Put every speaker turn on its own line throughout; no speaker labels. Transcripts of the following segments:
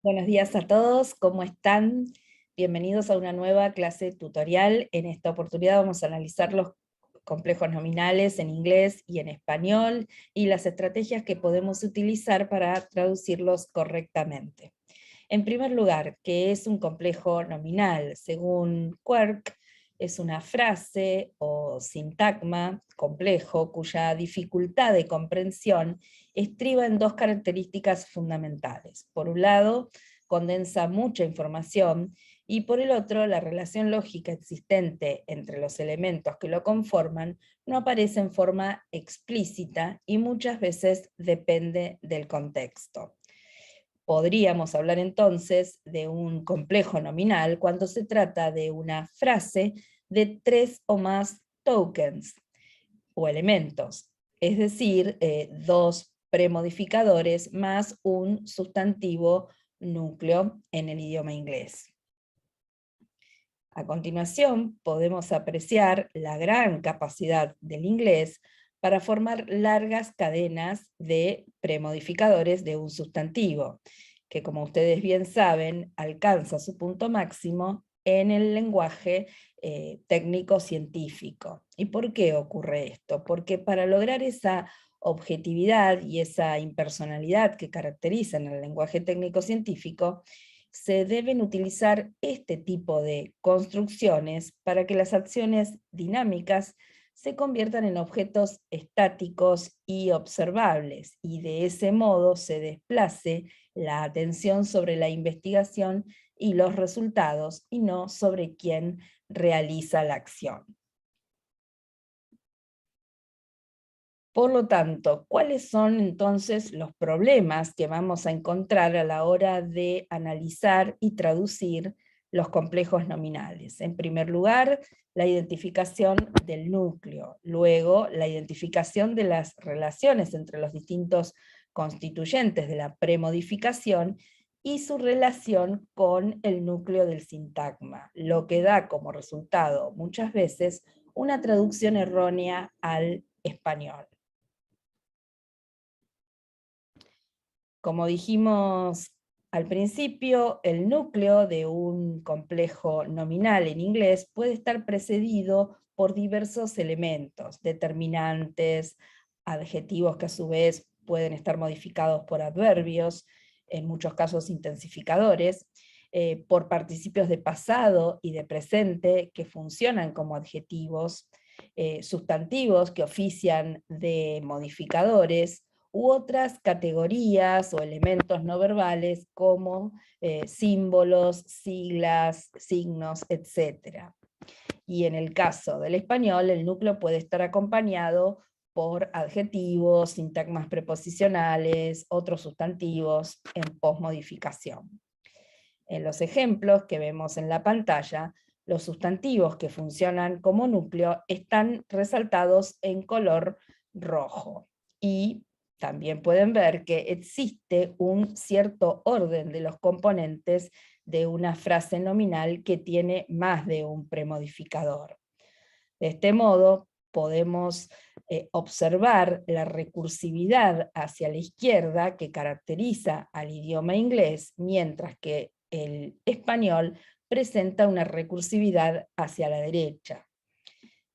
Buenos días a todos, ¿cómo están? Bienvenidos a una nueva clase tutorial. En esta oportunidad vamos a analizar los complejos nominales en inglés y en español y las estrategias que podemos utilizar para traducirlos correctamente. En primer lugar, ¿qué es un complejo nominal? Según Quirk, es una frase o sintagma complejo cuya dificultad de comprensión estriba en dos características fundamentales. Por un lado, condensa mucha información, y por el otro, la relación lógica existente entre los elementos que lo conforman no aparece en forma explícita y muchas veces depende del contexto. Podríamos hablar entonces de un complejo nominal cuando se trata de una frase de 3 o más tokens o elementos, es decir, dos premodificadores más un sustantivo núcleo en el idioma inglés. A continuación, podemos apreciar la gran capacidad del inglés para formar largas cadenas de premodificadores de un sustantivo, que como ustedes bien saben, alcanza su punto máximo en el lenguaje técnico-científico. ¿Y por qué ocurre esto? Porque para lograr esa objetividad y esa impersonalidad que caracterizan el lenguaje técnico-científico, se deben utilizar este tipo de construcciones para que las acciones dinámicas se conviertan en objetos estáticos y observables, y de ese modo se desplace la atención sobre la investigación y los resultados, y no sobre quién realiza la acción. Por lo tanto, ¿cuáles son entonces los problemas que vamos a encontrar a la hora de analizar y traducir los complejos nominales? En primer lugar, la identificación del núcleo, luego la identificación de las relaciones entre los distintos constituyentes de la premodificación y su relación con el núcleo del sintagma, lo que da como resultado muchas veces una traducción errónea al español. Como dijimos al principio, el núcleo de un complejo nominal en inglés puede estar precedido por diversos elementos, determinantes, adjetivos que a su vez pueden estar modificados por adverbios, en muchos casos intensificadores, por participios de pasado y de presente que funcionan como adjetivos, sustantivos que ofician de modificadores, u otras categorías o elementos no verbales como símbolos, siglas, signos, etc. Y en el caso del español, el núcleo puede estar acompañado por adjetivos, sintagmas preposicionales, otros sustantivos en posmodificación. En los ejemplos que vemos en la pantalla, los sustantivos que funcionan como núcleo están resaltados en color rojo. Y también pueden ver que existe un cierto orden de los componentes de una frase nominal que tiene más de un premodificador. De este modo, podemos observar la recursividad hacia la izquierda que caracteriza al idioma inglés, mientras que el español presenta una recursividad hacia la derecha.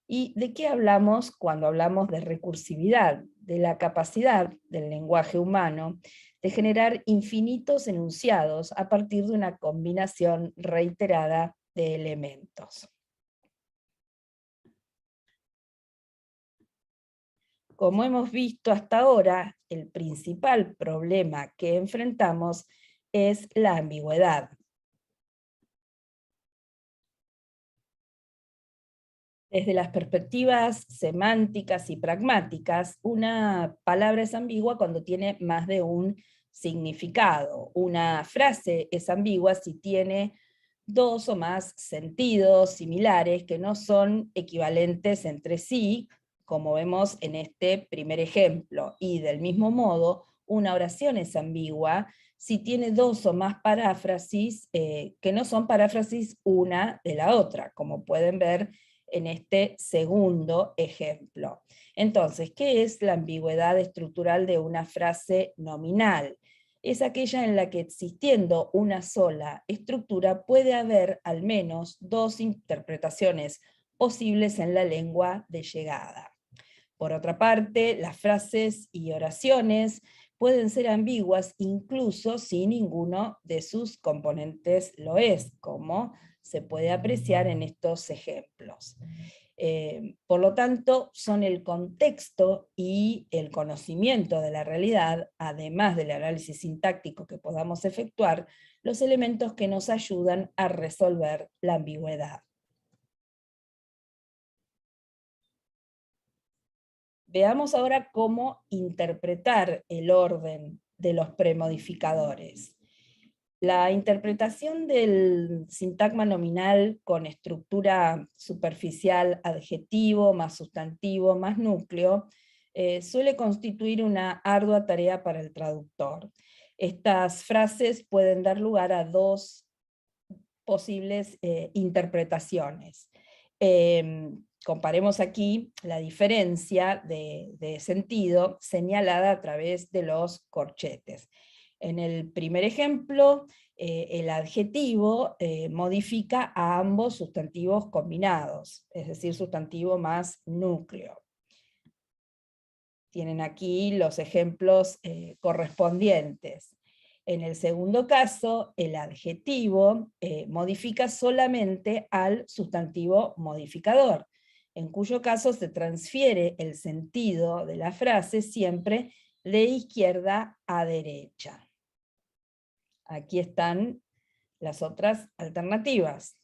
¿Y de qué hablamos cuando hablamos de recursividad? De la capacidad del lenguaje humano de generar infinitos enunciados a partir de una combinación reiterada de elementos. Como hemos visto hasta ahora, el principal problema que enfrentamos es la ambigüedad. Desde las perspectivas semánticas y pragmáticas, una palabra es ambigua cuando tiene más de un significado. Una frase es ambigua si tiene dos o más sentidos similares que no son equivalentes entre sí, como vemos en este primer ejemplo. Y del mismo modo, una oración es ambigua si tiene dos o más paráfrasis que no son paráfrasis una de la otra, como pueden ver en este segundo ejemplo. Entonces, ¿qué es la ambigüedad estructural de una frase nominal? es aquella en la que, existiendo una sola estructura, puede haber al menos dos interpretaciones posibles en la lengua de llegada. Por otra parte, las frases y oraciones pueden ser ambiguas incluso si ninguno de sus componentes lo es, como se puede apreciar en estos ejemplos. Por lo tanto, son el contexto y el conocimiento de la realidad, además del análisis sintáctico que podamos efectuar, los elementos que nos ayudan a resolver la ambigüedad. Veamos ahora cómo interpretar el orden de los premodificadores. La interpretación del sintagma nominal con estructura superficial adjetivo más sustantivo más núcleo suele constituir una ardua tarea para el traductor. Estas frases pueden dar lugar a dos posibles interpretaciones. Comparemos aquí la diferencia de sentido señalada a través de los corchetes. En el primer ejemplo, el adjetivo modifica a ambos sustantivos combinados, es decir, sustantivo más núcleo. Tienen aquí los ejemplos correspondientes. En el segundo caso, el adjetivo modifica solamente al sustantivo modificador, en cuyo caso se transfiere el sentido de la frase siempre de izquierda a derecha. Aquí están las otras alternativas.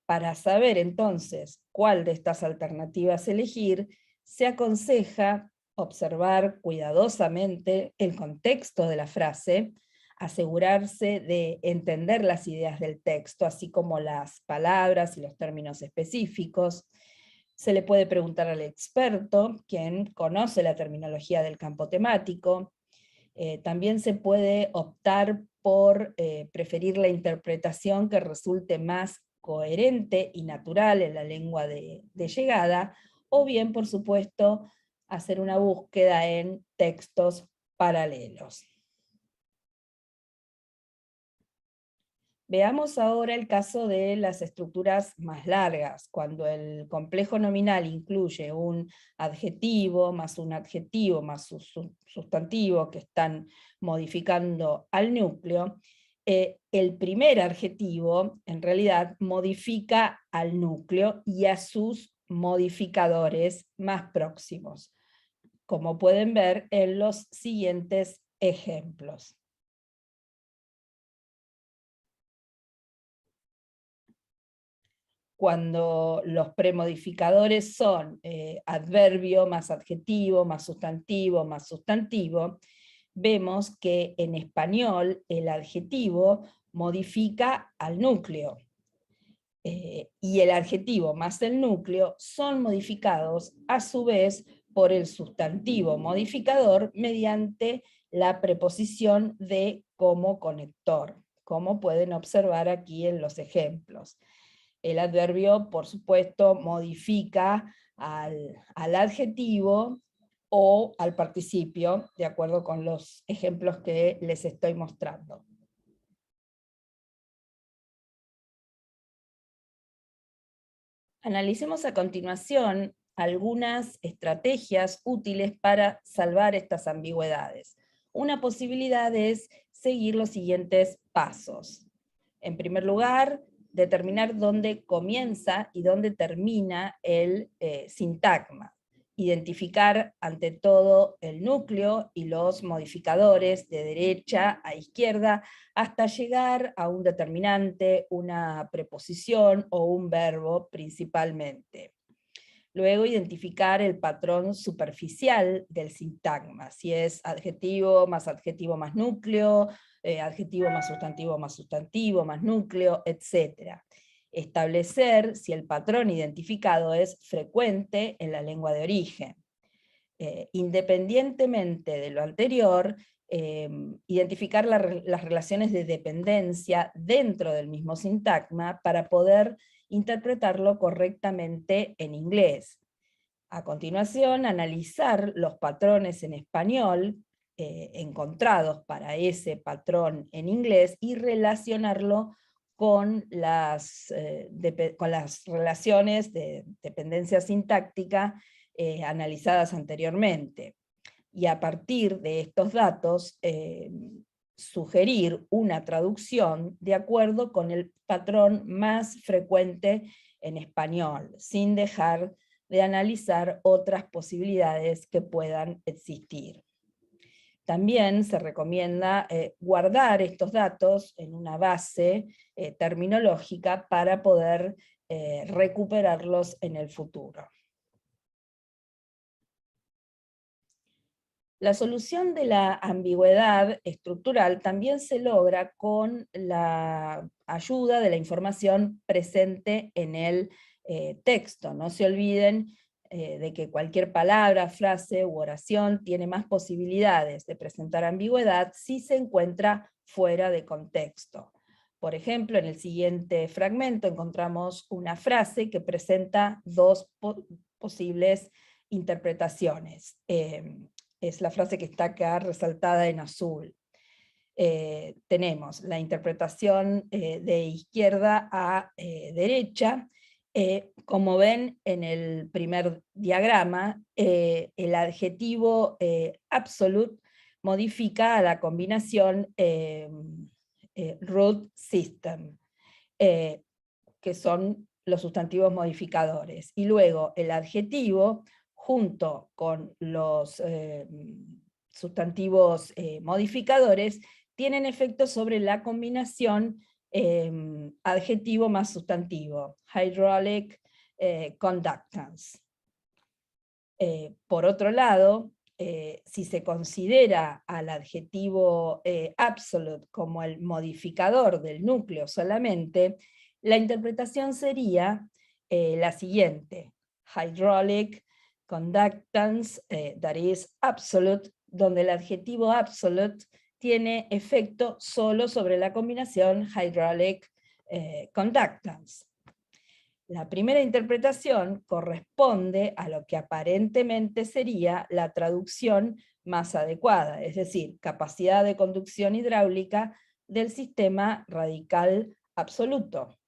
Para saber entonces cuál de estas alternativas elegir, se aconseja observar cuidadosamente el contexto de la frase, asegurarse de entender las ideas del texto, así como las palabras y los términos específicos. Se le puede preguntar al experto, quien conoce la terminología del campo temático. También se puede optar por preferir la interpretación que resulte más coherente y natural en la lengua de llegada, o bien, por supuesto, hacer una búsqueda en textos paralelos. Veamos ahora el caso de las estructuras más largas, cuando el complejo nominal incluye un adjetivo más un sustantivo que están modificando al núcleo. El primer adjetivo en realidad modifica al núcleo y a sus modificadores más próximos, como pueden ver en los siguientes ejemplos. Cuando los premodificadores son adverbio más adjetivo más sustantivo, vemos que en español el adjetivo modifica al núcleo, y el adjetivo más el núcleo son modificados a su vez por el sustantivo modificador mediante la preposición de como conector, como pueden observar aquí en los ejemplos. El adverbio, por supuesto, modifica al adjetivo o al participio, de acuerdo con los ejemplos que les estoy mostrando. Analicemos a continuación algunas estrategias útiles para salvar estas ambigüedades. Una posibilidad es seguir los siguientes pasos. En primer lugar, determinar dónde comienza y dónde termina el sintagma. Identificar ante todo el núcleo y los modificadores de derecha a izquierda hasta llegar a un determinante, una preposición o un verbo principalmente. Luego identificar el patrón superficial del sintagma, si es adjetivo más núcleo, adjetivo más sustantivo más núcleo, etc. Establecer si el patrón identificado es frecuente en la lengua de origen. Independientemente de lo anterior, identificar las relaciones de dependencia dentro del mismo sintagma para poder interpretarlo correctamente en inglés. A continuación, analizar los patrones en español, encontrados para ese patrón en inglés y relacionarlo con con las relaciones de dependencia sintáctica analizadas anteriormente. Y a partir de estos datos, sugerir una traducción de acuerdo con el patrón más frecuente en español, sin dejar de analizar otras posibilidades que puedan existir. También se recomienda guardar estos datos en una base terminológica para poder recuperarlos en el futuro. La solución de la ambigüedad estructural también se logra con la ayuda de la información presente en el texto. No se olviden de que cualquier palabra, frase u oración tiene más posibilidades de presentar ambigüedad si se encuentra fuera de contexto. Por ejemplo, en el siguiente fragmento encontramos una frase que presenta dos posibles interpretaciones. Es la frase que está acá resaltada en azul. Tenemos la interpretación de izquierda a derecha. Como ven en el primer diagrama, el adjetivo absolute modifica a la combinación root system, que son los sustantivos modificadores. Y luego el adjetivo, junto con los sustantivos modificadores, tienen efecto sobre la combinación adjetivo más sustantivo, hydraulic conductance. Por otro lado, si se considera al adjetivo absolute como el modificador del núcleo solamente, la interpretación sería la siguiente: hydraulic conductance, that is absolute, donde el adjetivo absolute tiene efecto solo sobre la combinación hydraulic conductance. La primera interpretación corresponde a lo que aparentemente sería la traducción más adecuada, es decir, capacidad de conducción hidráulica del sistema radical absoluto.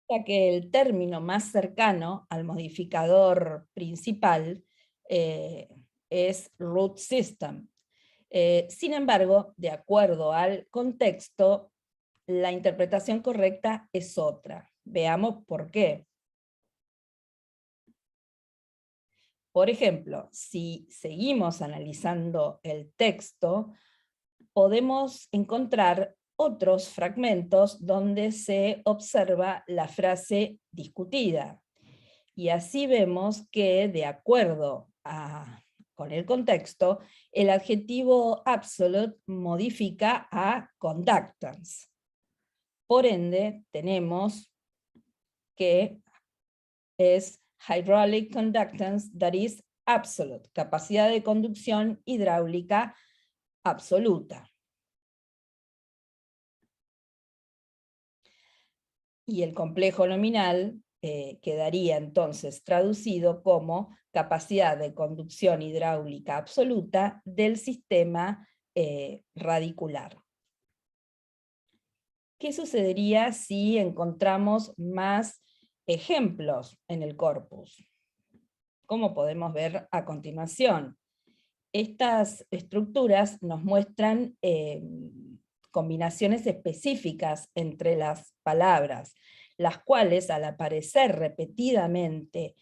Ya que el término más cercano al modificador principal es root system. Sin embargo, de acuerdo al contexto, la interpretación correcta es otra. Veamos por qué. Por ejemplo, si seguimos analizando el texto, podemos encontrar otros fragmentos donde se observa la frase discutida. Y así vemos que, de acuerdo con el contexto, el adjetivo absolute modifica a conductance. Por ende, tenemos que es hydraulic conductance, that is absolute, capacidad de conducción hidráulica absoluta. Y el complejo nominal quedaría entonces traducido como capacidad de conducción hidráulica absoluta del sistema radicular. ¿Qué sucedería si encontramos más ejemplos en el corpus? Como podemos ver a continuación, estas estructuras nos muestran combinaciones específicas entre las palabras, las cuales al aparecer repetidamente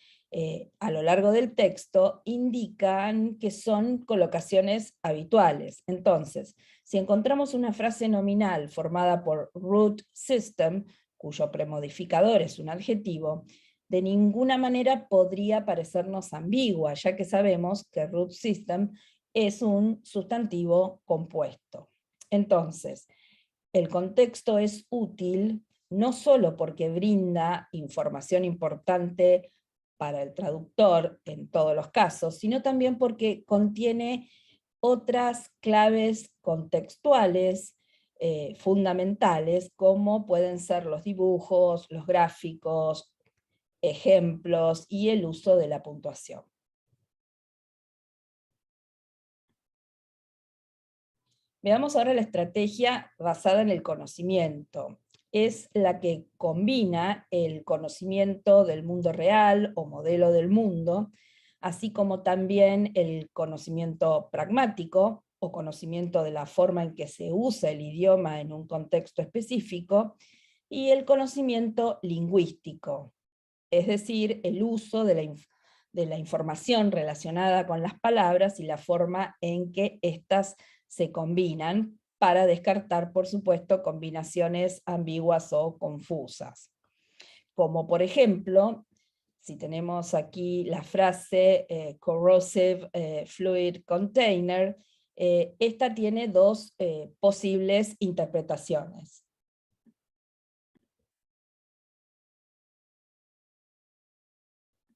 a lo largo del texto indican que son colocaciones habituales. Entonces, si encontramos una frase nominal formada por root system, cuyo premodificador es un adjetivo, de ninguna manera podría parecernos ambigua, ya que sabemos que root system es un sustantivo compuesto. Entonces, el contexto es útil no solo porque brinda información importante para el traductor en todos los casos, sino también porque contiene otras claves contextuales fundamentales, como pueden ser los dibujos, los gráficos, ejemplos y el uso de la puntuación. Veamos ahora la estrategia basada en el conocimiento. Es la que combina el conocimiento del mundo real o modelo del mundo, así como también el conocimiento pragmático o conocimiento de la forma en que se usa el idioma en un contexto específico, y el conocimiento lingüístico, es decir, el uso de la información relacionada con las palabras y la forma en que éstas se combinan, para descartar, por supuesto, combinaciones ambiguas o confusas. Como por ejemplo, si tenemos aquí la frase corrosive fluid container, esta tiene dos posibles interpretaciones.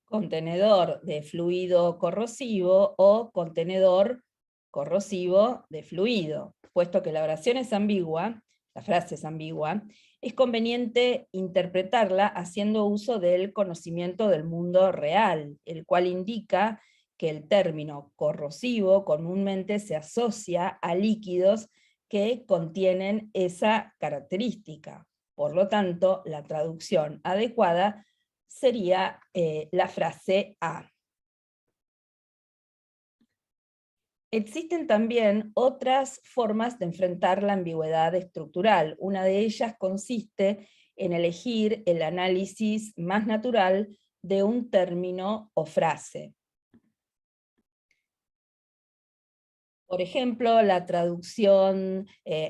Contenedor de fluido corrosivo o contenedor corrosivo de fluido. Puesto que la oración es ambigua, la frase es ambigua, es conveniente interpretarla haciendo uso del conocimiento del mundo real, el cual indica que el término corrosivo comúnmente se asocia a líquidos que contienen esa característica. Por lo tanto, la traducción adecuada sería la frase A. Existen también otras formas de enfrentar la ambigüedad estructural. Una de ellas consiste en elegir el análisis más natural de un término o frase. Por ejemplo, la traducción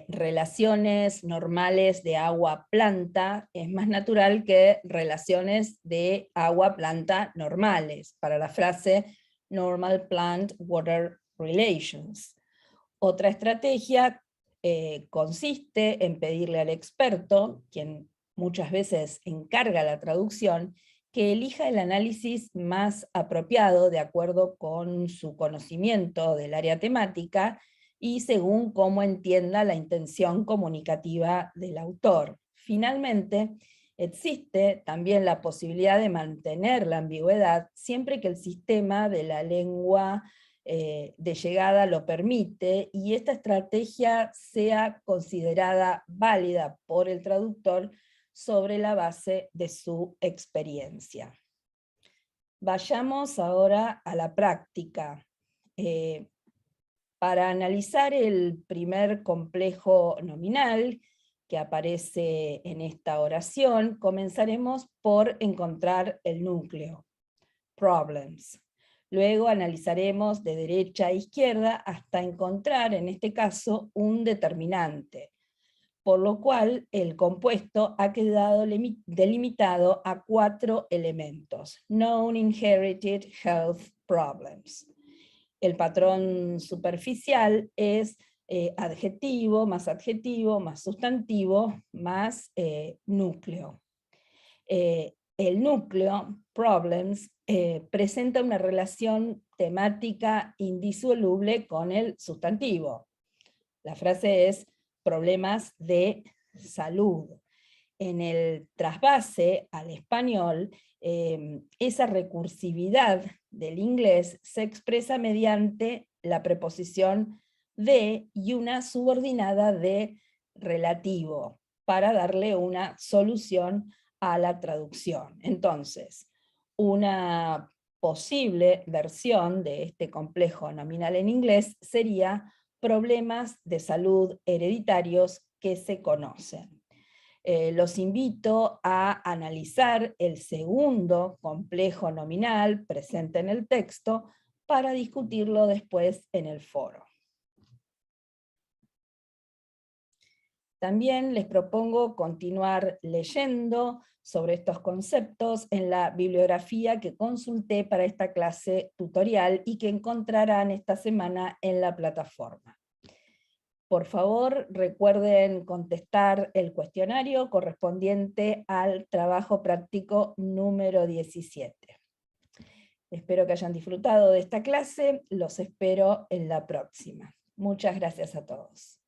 relaciones normales de agua-planta es más natural que relaciones de agua-planta normales, para la frase normal plant-water relations. Otra estrategia consiste en pedirle al experto, quien muchas veces encarga la traducción, que elija el análisis más apropiado de acuerdo con su conocimiento del área temática y según cómo entienda la intención comunicativa del autor. Finalmente, existe también la posibilidad de mantener la ambigüedad siempre que el sistema de la lengua de llegada lo permite y esta estrategia sea considerada válida por el traductor sobre la base de su experiencia. Vayamos ahora a la práctica. Para analizar el primer complejo nominal que aparece en esta oración, comenzaremos por encontrar el núcleo, problems. Luego analizaremos de derecha a izquierda hasta encontrar, en este caso, un determinante, por lo cual el compuesto ha quedado delimitado a 4 elementos. Known Inherited Health Problems. El patrón superficial es adjetivo, más sustantivo, más núcleo. El núcleo, problems, presenta una relación temática indisoluble con el sustantivo. La frase es problemas de salud. En el trasvase al español, esa recursividad del inglés se expresa mediante la preposición de y una subordinada de relativo, para darle una solución a la traducción. Entonces, una posible versión de este complejo nominal en inglés sería problemas de salud hereditarios que se conocen. Los invito a analizar el segundo complejo nominal presente en el texto para discutirlo después en el foro. También les propongo continuar leyendo sobre estos conceptos en la bibliografía que consulté para esta clase tutorial y que encontrarán esta semana en la plataforma. Por favor, recuerden contestar el cuestionario correspondiente al trabajo práctico número 17. Espero que hayan disfrutado de esta clase, los espero en la próxima. Muchas gracias a todos.